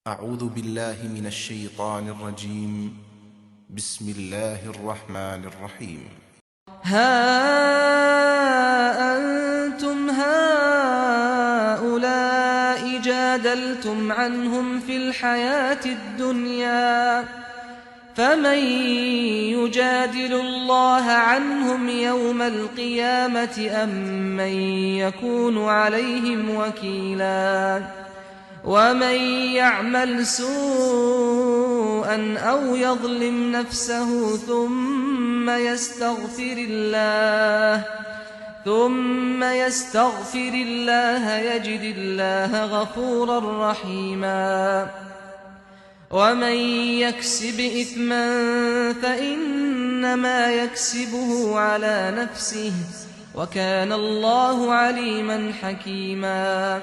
أعوذ بالله من الشيطان الرجيم. بسم الله الرحمن الرحيم. ها أنتم هؤلاء جادلتم عنهم في الحياة الدنيا فمن يجادل الله عنهم يوم القيامة أم من يكون عليهم وكيلا ومن يعمل سوءا أو يظلم نفسه ثم يستغفر الله يجد الله غفورا رحيما ومن يكسب إثما فإنما يكسبه على نفسه وكان الله عليما حكيما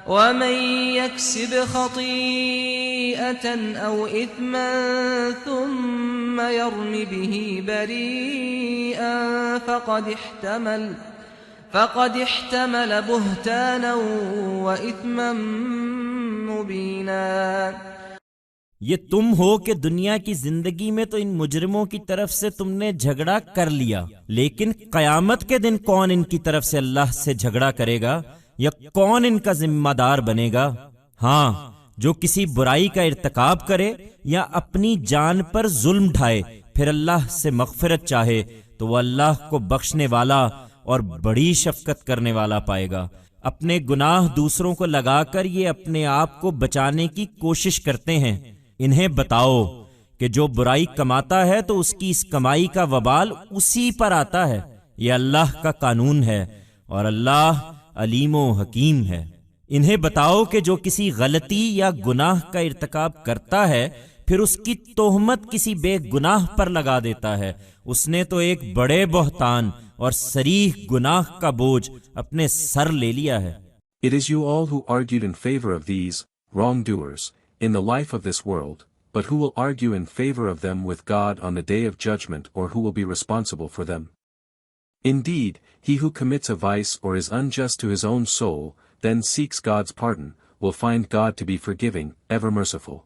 ومن يكسب خطيئة أو إثما ثم يرم به بريئا فقد احتمل بهتانا وإثما مبينا۔ یہ تم ہو کہ دنیا کی زندگی میں تو ان مجرموں کی طرف سے تم نے جھگڑا کر لیا، لیکن قیامت کے دن کون ان کی طرف سے اللہ سے جھگڑا کرے گا یا کون ان کا ذمہ دار بنے گا؟ ہاں، جو کسی برائی کا ارتکاب کرے یا اپنی جان پر ظلم ڈھائے پھر اللہ سے مغفرت چاہے تو وہ اللہ کو بخشنے والا اور بڑی شفقت کرنے والا پائے گا۔ اپنے گناہ دوسروں کو لگا کر یہ اپنے آپ کو بچانے کی کوشش کرتے ہیں۔ انہیں بتاؤ کہ جو برائی کماتا ہے تو اس کی اس کمائی کا وبال اسی پر آتا ہے، یہ اللہ کا قانون ہے اور اللہ علیم و حکیم ہے۔ انہیں بتاؤ کہ جو کسی غلطی یا گناہ کا ارتکاب کرتا ہے پھر اس کی تہمت کسی بے گناہ پر لگا دیتا ہے، اس نے تو ایک بڑے بہتان اور صریح گناہ کا بوجھ اپنے سر لے لیا ہے۔ It is you all who argued in favor of these wrongdoers in the life of this world, but who will argue in favor of them with God on the day of judgment, or who will be responsible for them? Indeed, he who commits a vice or is unjust to his own soul, then seeks God's pardon, will find God to be forgiving, ever merciful.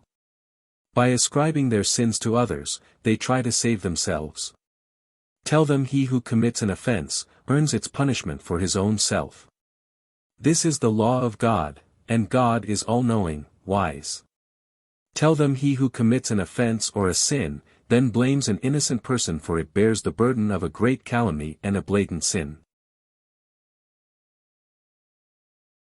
By ascribing their sins to others, they try to save themselves. Tell them he who commits an offense earns its punishment for his own self. This is the law of God, and God is all-knowing, wise. Tell them he who commits an offense or a sin, then blames an innocent person for it bears the burden of a great calumny and a blatant sin.